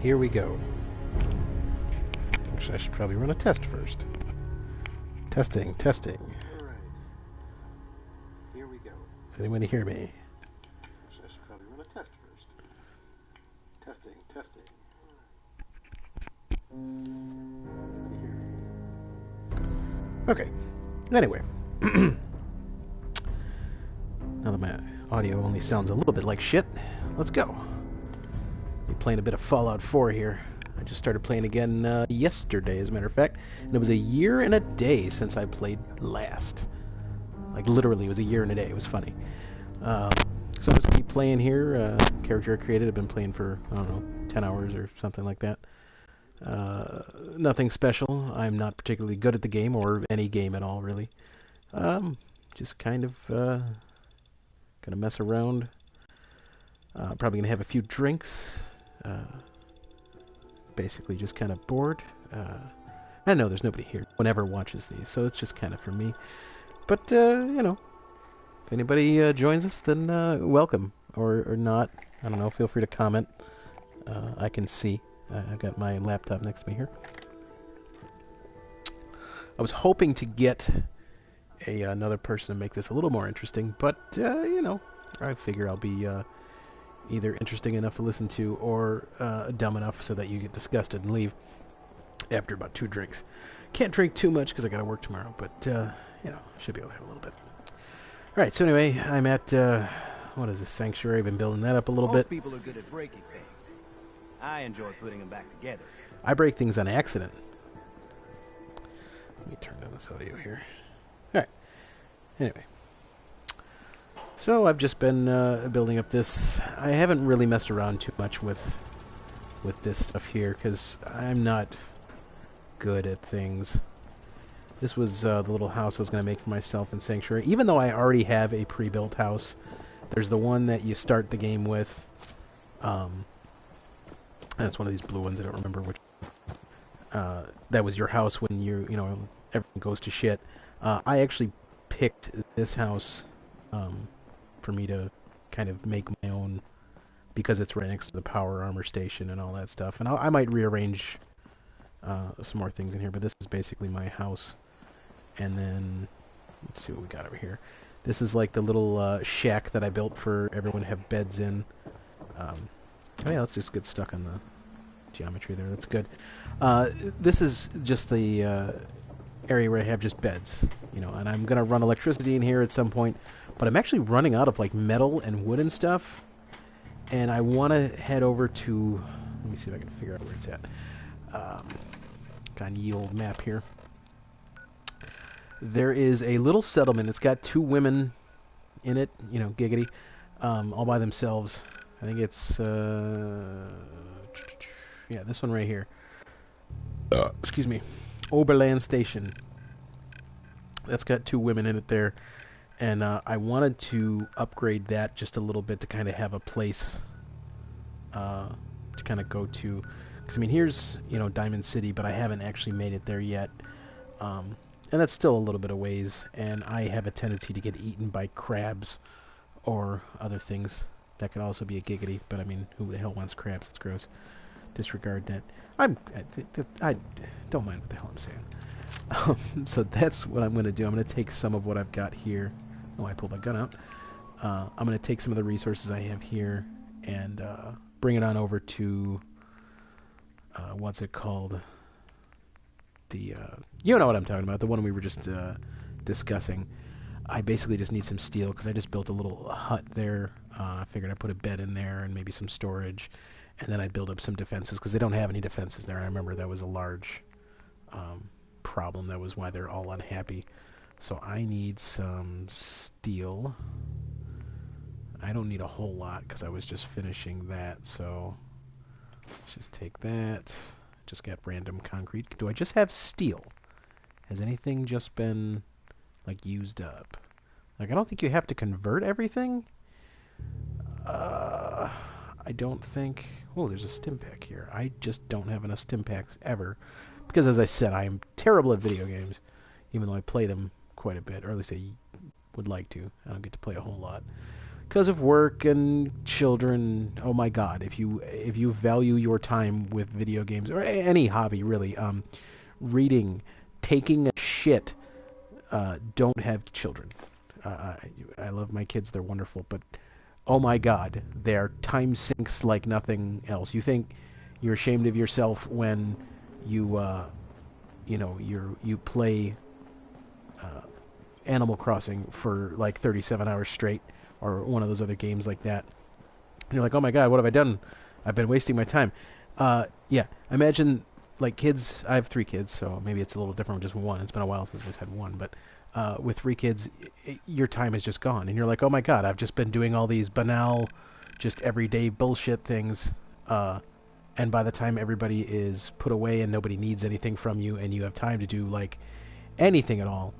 here we go. Actually, I should probably run a test first. Testing, testing. Alright. Here we go. Does anyone hear me? Actually, I should probably run a test first. Testing, testing. Okay. Anyway. Now that my audio only sounds a little bit like shit, let's go. We're playing a bit of Fallout 4 here. I just started playing again yesterday, as a matter of fact, and it was a year and a day since I played last. Like, literally, it was a year and a day. It was funny. So I'll just keep playing here. Character I created, I've been playing for, I don't know, 10 hours or something like that. Nothing special. I'm not particularly good at the game, or any game at all, really. Just kind of gonna mess around. Probably gonna have a few drinks. Basically just kind of bored. I know there's nobody here. No one ever watches these, so it's just kind of for me. But, you know, if anybody joins us, then welcome. Or not. I don't know. Feel free to comment. I can see. I've got my laptop next to me here. I was hoping to get another person to make this a little more interesting, but, you know, I figure I'll be either interesting enough to listen to or dumb enough so that you get disgusted and leave after about 2 drinks. Can't drink too much because I got to work tomorrow, but, you know, should be able to have a little bit. All right, so anyway, I'm at, what is this, Sanctuary? I've been building that up a little bit. Most people are good at breaking things. I enjoy putting them back together. I break things on accident. Let me turn down this audio here. All right. Anyway. So I've just been building up this. I haven't really messed around too much with this stuff here because I'm not good at things. This was the little house I was going to make for myself in Sanctuary. Even though I already have a pre-built house, there's the one that you start the game with. And it's one of these blue ones. I don't remember which. That was your house when you know, everything goes to shit. I actually picked this house for me to kind of make my own because it's right next to the power armor station and all that stuff. And I might rearrange some more things in here, but this is basically my house. And then, let's see what we got over here. This is like the little shack that I built for everyone to have beds in. Oh yeah, let's just get stuck on the geometry there. That's good. This is just the area where I have just beds, you know, and I'm going to run electricity in here at some point, but I'm actually running out of, like, metal and wood and stuff, and I want to head over to, let me see if I can figure out where it's at. Got a ye old map here. There is a little settlement. It's got 2 women in it, you know, giggity, all by themselves. I think it's, yeah, this one right here. Excuse me. Oberland Station. That's got 2 women in it there. And I wanted to upgrade that just a little bit to kind of have a place to kind of go to. Because, I mean, here's, you know, Diamond City, but I haven't actually made it there yet. And that's still a little bit of ways. And I have a tendency to get eaten by crabs or other things. That could also be a giggity, but I mean, who the hell wants crabs? That's gross. Disregard that. I don't mind what the hell I'm saying. So that's what I'm going to do. I'm going to take some of what I've got here. Oh, I pulled my gun out. I'm going to take some of the resources I have here and bring it on over to, what's it called? The, you know what I'm talking about, the one we were just discussing. I basically just need some steel because I just built a little hut there. I figured I'd put a bed in there and maybe some storage. And then I'd build up some defenses because they don't have any defenses there. I remember that was a large problem. That was why they're all unhappy. So I need some steel. I don't need a whole lot because I was just finishing that. So let's just take that. Just got random concrete. Do I just have steel? Has anything just been, like, used up? Like, I don't think you have to convert everything. I don't think... Oh, there's a stim pack here. I just don't have enough stim packs ever. Because, as I said, I am terrible at video games. Even though I play them quite a bit. Or at least I would like to. I don't get to play a whole lot. because of work and children. Oh my God! If you value your time with video games or any hobby really, reading, taking a shit, don't have children. I love my kids; they're wonderful, but oh my God, they're time sinks like nothing else. You think you're ashamed of yourself when you you play Animal Crossing for like 37 hours straight, or one of those other games like that. And you're like, oh my God, what have I done? I've been wasting my time. Yeah, imagine like kids. I have 3 kids, so maybe it's a little different with just one. It's been a while since I just had one, but with 3 kids, your time is just gone, and you're like, oh my God, I've just been doing all these banal, just everyday bullshit things. And by the time everybody is put away and nobody needs anything from you, and you have time to do like anything at all,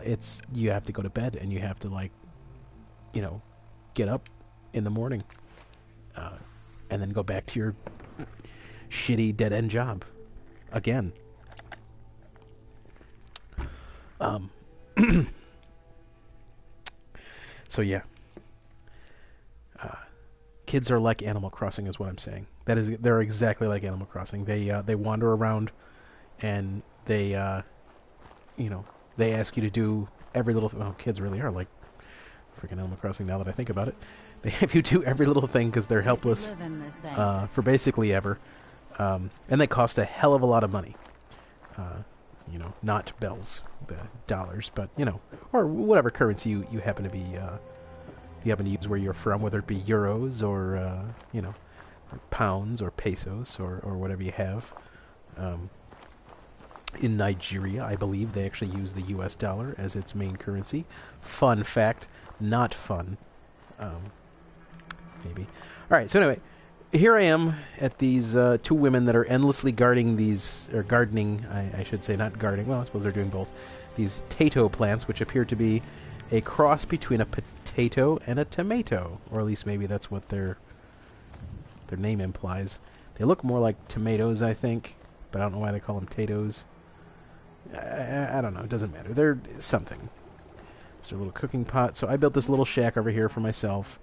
it's you have to go to bed, and you have to like, get up in the morning, and then go back to your shitty dead end job again. So yeah, kids are like Animal Crossing, is what I'm saying. They're exactly like Animal Crossing. They wander around, and they ask you to do every little. Well, kids really are like freaking Animal Crossing. Now that I think about it, they have you do every little thing because they're helpless for basically ever, and they cost a hell of a lot of money. Not bells, dollars, but or whatever currency you happen to be you happen to use where you're from, whether it be euros or pounds or pesos or whatever you have. In Nigeria, I believe they actually use the U.S. dollar as its main currency. Fun fact, not fun. Maybe. All right. So anyway, here I am at these 2 women that are endlessly gardening, I should say, not gardening. Well, I suppose they're doing both. These tato plants, which appear to be a cross between a potato and a tomato, or at least maybe that's what their name implies. They look more like tomatoes, I think, but I don't know why they call them tatoes. I don't know. It doesn't matter. They're something. There's a little cooking pot. So I built this little shack over here for myself,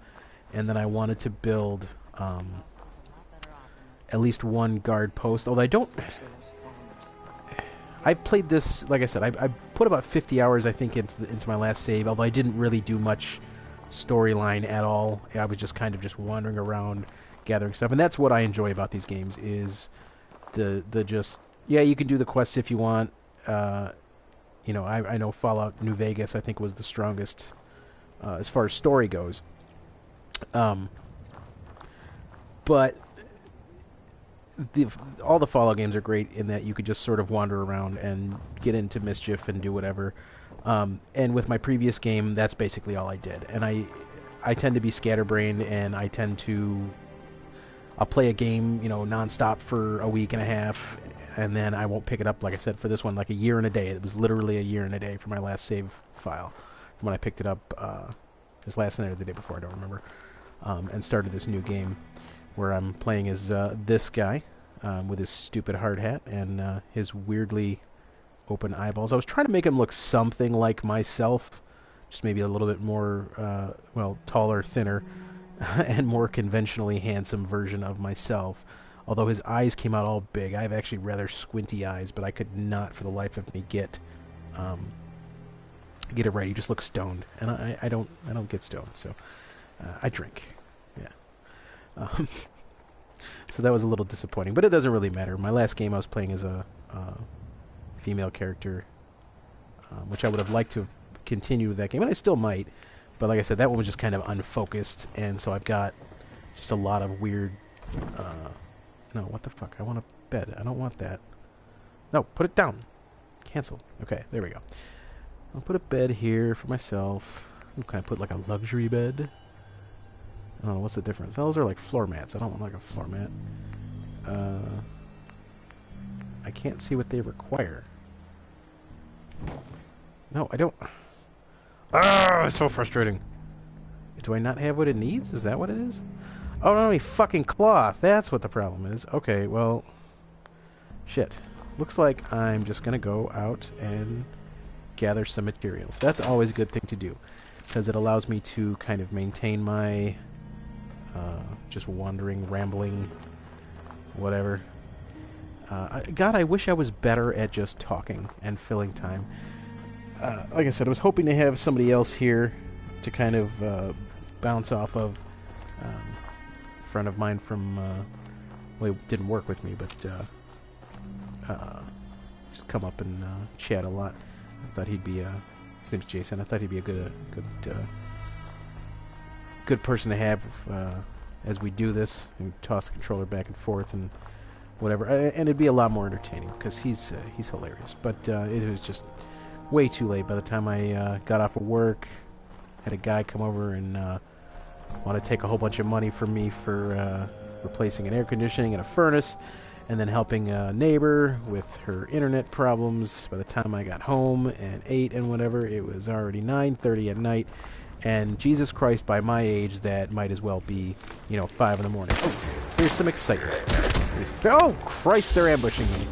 and then I wanted to build at least 1 guard post. Although I don't. I played this, like I said, I put about 50 hours, I think, into my last save. Although I didn't really do much storyline at all. I was just kind of just wandering around, gathering stuff, and that's what I enjoy about these games is the just you can do the quests if you want. I know Fallout New Vegas I think was the strongest as far as story goes, but all the Fallout games are great in that you could just sort of wander around and get into mischief and do whatever. And with my previous game, that's basically all I did. And I tend to be scatterbrained, and I tend to I'll play a game nonstop for a week and a half, and then I won't pick it up, like I said, for this one, like a year and a day. It was literally a year and a day for my last save file from when I picked it up just last night or the day before, I don't remember, and started this new game where I'm playing as this guy with his stupid hard hat and his weirdly open eyeballs. I was trying to make him look something like myself, just maybe a little bit more, taller, thinner, and more conventionally handsome version of myself. Although his eyes came out all big. I have actually rather squinty eyes, but I could not for the life of me get it right. He just looks stoned, and I don't get stoned, so I drink. Yeah. So that was a little disappointing, but it doesn't really matter. My last game I was playing as a female character, which I would have liked to have continued with that game, and I still might. But like I said, that one was just kind of unfocused, and so I've got just a lot of weird... no, what the fuck? I want a bed. I don't want that. No, put it down. Cancel. Okay, there we go. I'll put a bed here for myself. Ooh, can I put like a luxury bed? I don't know, what's the difference? Those are like floor mats. I don't want like a floor mat. I can't see what they require. No, I don't... Ah, it's so frustrating. Do I not have what it needs? Is that what it is? Oh, no, fucking cloth. That's what the problem is. Okay, well... Shit. Looks like I'm just gonna go out and gather some materials. That's always a good thing to do. because it allows me to kind of maintain my just wandering, rambling, whatever. God, I wish I was better at just talking and filling time. Like I said, I was hoping to have somebody else here to kind of bounce off of. A friend of mine from, well, he didn't work with me, but just come up and chat a lot. I thought he'd be his name's Jason. I thought he'd be a good person to have as we do this and toss the controller back and forth and whatever. And it'd be a lot more entertaining because he's hilarious. But it was just way too late. By the time I got off of work, had a guy come over and want to take a whole bunch of money from me for replacing an air conditioning and a furnace, and then helping a neighbor with her internet problems. By the time I got home and ate and whatever, it was already 9:30 at night. And Jesus Christ, by my age, that might as well be, 5 in the morning. Oh, here's some excitement. Oh, Christ, they're ambushing me.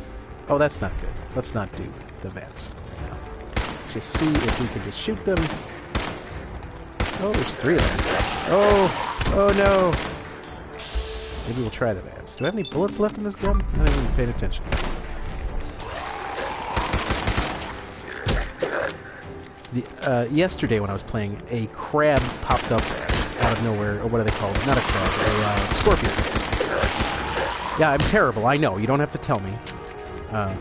Oh, that's not good. Let's not do the vents. No. Let's just see if we can just shoot them. Oh, there's 3 of them. Oh no. Maybe we'll try the vents. Do I have any bullets left in this gun? I haven't even paid attention. Yesterday when I was playing, a crab popped up out of nowhere. Or what do they call it? Not a crab, a scorpion. Yeah, I'm terrible. I know. You don't have to tell me. I'm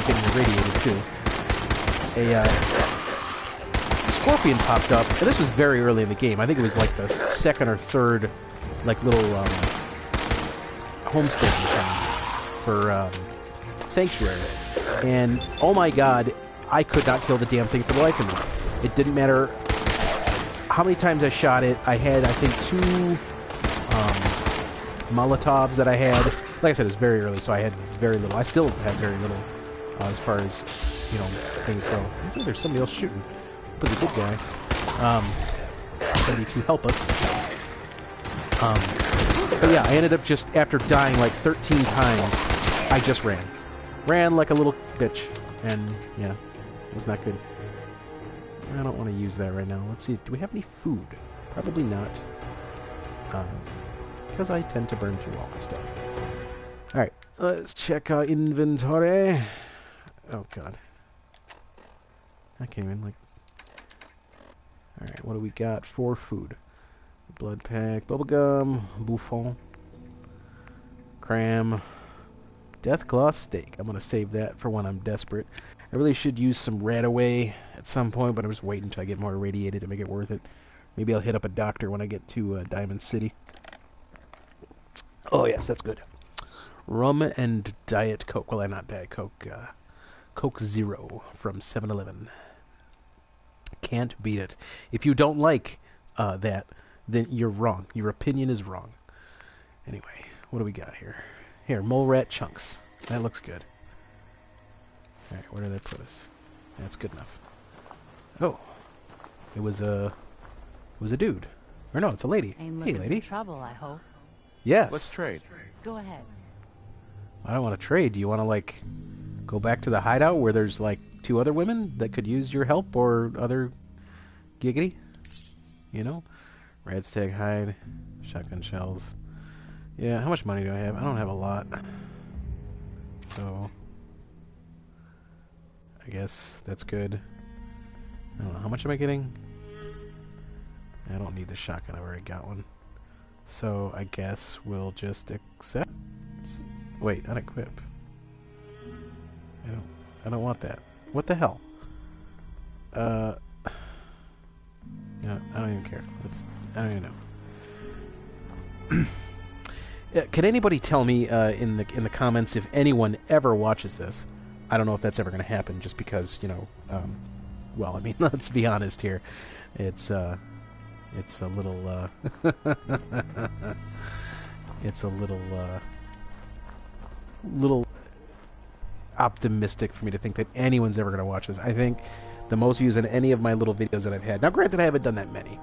getting irradiated too. A scorpion popped up, and this was very early in the game. I think it was like the second or third, like little homestead for Sanctuary. And oh my God, I could not kill the damn thing for the life of me. It didn't matter how many times I shot it. I had, I think, 2 Molotovs that I had. Like I said, it was very early, so I had very little. I still have very little as far as, things go. I think there's somebody else shooting. But the good guy. Somebody to help us. But yeah, I ended up just, after dying like 13 times, I just ran. Ran like a little bitch. And, yeah, it was not good. I don't want to use that right now. Let's see, do we have any food? Probably not. Because I tend to burn through all my stuff. Alright, let's check our inventory. Oh, God. I can't even, Alright, what do we got for food? Blood pack, bubblegum, bouffon, cram, Deathclaw steak. I'm going to save that for when I'm desperate. I really should use some Radaway at some point, but I'm just waiting until I get more irradiated to make it worth it. Maybe I'll hit up a doctor when I get to Diamond City. Oh, yes, that's good. Rum and Diet Coke. Well, not Diet Coke. Coke Zero from 7-Eleven. Can't beat it. If you don't like that, then you're wrong. Your opinion is wrong. Anyway, what do we got here? Here, mole rat chunks. That looks good. Alright, where did that put us? That's good enough. Oh. It was a dude. Or no, it's a lady. Ain't hey, looking lady. for trouble, I hope. Yes. Let's trade. Go ahead. I don't want to trade. Do you want to, go back to the hideout where there's, 2 other women that could use your help or other giggity? Radstag hide, shotgun shells. Yeah, how much money do I have? I don't have a lot. So, I guess that's good. I don't know, how much am I getting? I don't need the shotgun, I've already got one. So, I guess we'll just accept... Wait, unequip. I don't want that. What the hell? I don't even care. I don't even know. Can anybody tell me in the comments if anyone ever watches this? I don't know if that's ever going to happen, just because well, I mean, let's be honest here. It's a little it's a little optimistic for me to think that anyone's ever going to watch this. I think the most views on any of my little videos that I've had. Now, granted, I haven't done that many,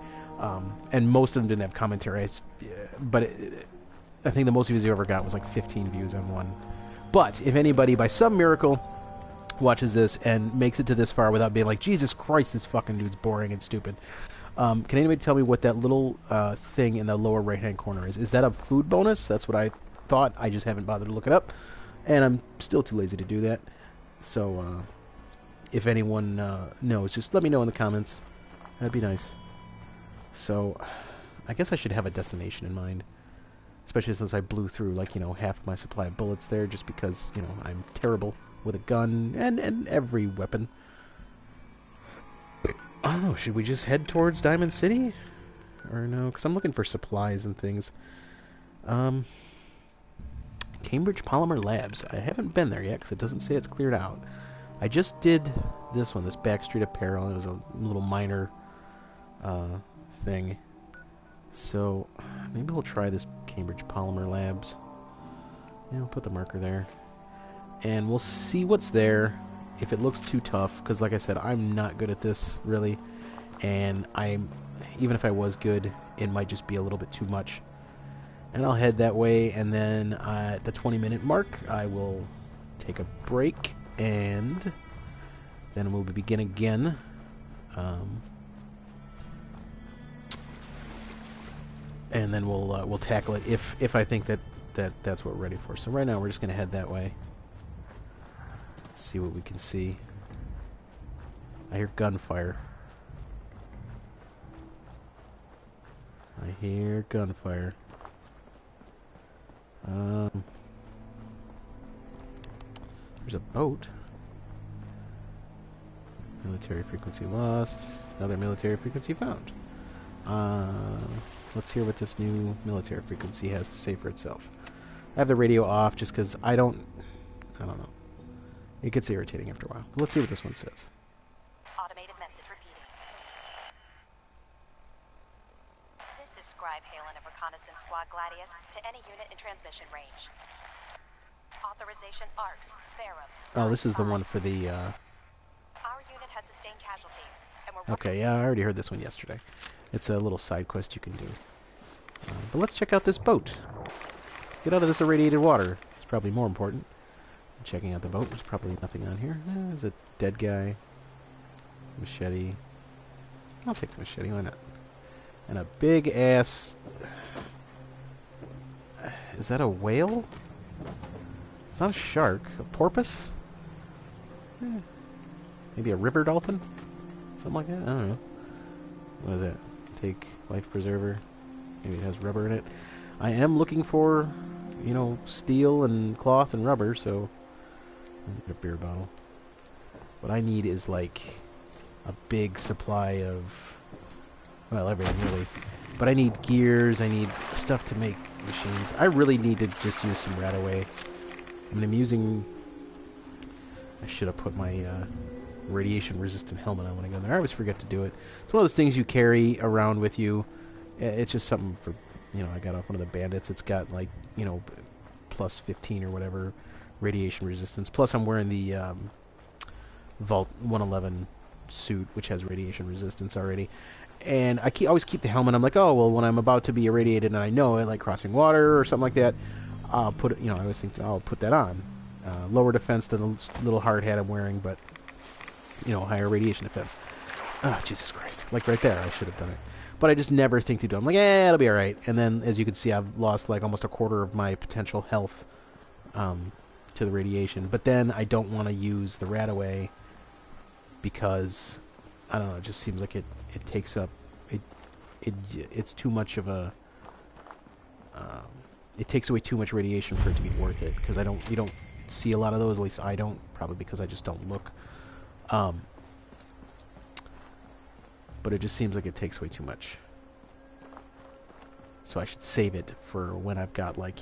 and most of them didn't have commentary. But I think the most views I ever got was 15 views on one. But if anybody, by some miracle, watches this and makes it to this far without being like, Jesus Christ, this fucking dude's boring and stupid. Can anybody tell me what that little thing in the lower right-hand corner is? Is that a food bonus? That's what I thought. I just haven't bothered to look it up. And I'm still too lazy to do that. So, if anyone knows, just let me know in the comments. That'd be nice. So, I guess I should have a destination in mind. Especially since I blew through, like, half my supply of bullets there, just because, I'm terrible with a gun and every weapon. I don't know, should we just head towards Diamond City? Or no? Because I'm looking for supplies and things. Cambridge Polymer Labs. I haven't been there yet, because it doesn't say it's cleared out. I just did this one, this Backstreet Apparel. It was a little minor thing. So, maybe we'll try this Cambridge Polymer Labs. Yeah, we'll put the marker there. And we'll see what's there. If it looks too tough, because like I said, I'm not good at this, really. And even if I was good, it might just be a little bit too much. And I'll head that way, and then at the 20-minute mark, I will take a break, and then we'll begin again. And then we'll tackle it if I think that's what we're ready for. So right now we're just gonna head that way. See what we can see. I hear gunfire. I hear gunfire. There's a boat. Military frequency lost. Another military frequency found. Let's hear what this new military frequency has to say for itself. I have the radio off just because I don't know. It gets irritating after a while. Let's see what this one says. Automated message repeating. This is Scribe Halen of Reconnaissance Squad Gladius to any unit in transmission range. Authorization ARCS, Verum. Oh, this is the one for the, Our unit has sustained casualties, and we're Okay, yeah, I already heard this one yesterday. It's a little side quest you can do. But let's check out this boat. Let's get out of this irradiated water. It's probably more important. Checking out the boat. There's probably nothing on here. There's a dead guy. Machete. I'll take the machete. Why not? And a big ass. Is that a whale? It's not a shark. A porpoise? Maybe a river dolphin? Something like that? I don't know. What is that? Take life preserver. Maybe it has rubber in it. I am looking for, steel and cloth and rubber, so a beer bottle. What I need is like a big supply of, well, everything really. But I need gears, I need stuff to make machines. I really need to just use some Radaway. I mean, I'm using, I should have put my radiation resistant helmet on when I go there. I always forget to do it. It's one of those things you carry around with you. It's just something for, I got off one of the bandits. It's got like, plus 15 or whatever radiation resistance. Plus I'm wearing the Vault 111 suit, which has radiation resistance already. And I always keep the helmet. I'm like, oh, well, when I'm about to be irradiated and I know it, like crossing water or something like that, I'll put it, I always think, I'll put that on. Lower defense than the little hard hat I'm wearing, but, higher radiation defense. Oh, Jesus Christ. Like right there, I should have done it. But I just never think to do it. I'm like, it'll be alright. And then, as you can see, I've lost like almost a quarter of my potential health to the radiation. But then I don't want to use the Radaway because, I don't know, it just seems like it takes up, it's too much of a, it takes away too much radiation for it to be worth it. Because you don't see a lot of those, at least I don't, probably because I just don't look. But it just seems like it takes way too much. So I should save it for when I've got, like,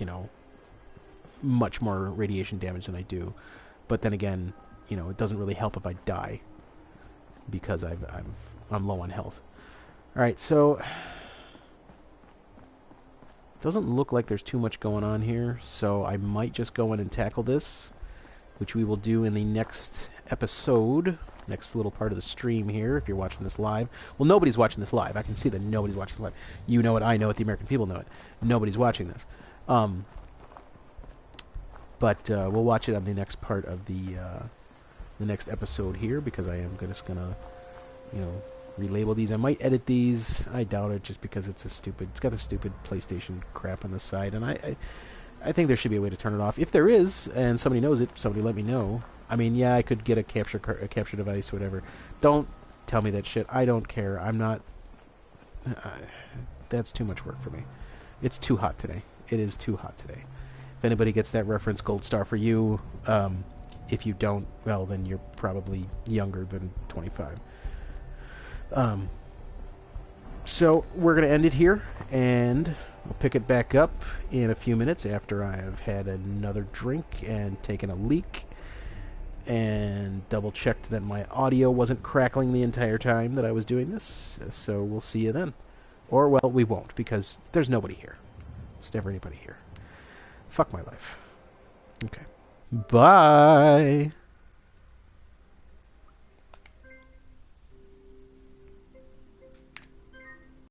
much more radiation damage than I do. But then again, it doesn't really help if I die because I'm low on health. All right, so doesn't look like there's too much going on here, so I might just go in and tackle this, which we will do in the next episode. Next little part of the stream here, if you're watching this live. Well, nobody's watching this live. I can see that nobody's watching this live. You know it, I know it, the American people know it. Nobody's watching this. But we'll watch it on the next part of the the next episode here, because I am just gonna, you know, relabel these. I might edit these. I doubt it, just because it's got the stupid PlayStation crap on the side, and I think there should be a way to turn it off. If there is, and somebody knows it, somebody let me know. I mean, yeah, I could get a capture device, whatever. Don't tell me that shit. I don't care. I'm not. That's too much work for me. It's too hot today. It is too hot today. If anybody gets that reference, gold star for you. If you don't, well, then you're probably younger than 25. So we're going to end it here, and we'll pick it back up in a few minutes after I've had another drink and taken a leak and double-checked that my audio wasn't crackling the entire time that I was doing this. So we'll see you then. Or, well, we won't, because there's nobody here. There's never anybody here. Fuck my life. Okay. Bye!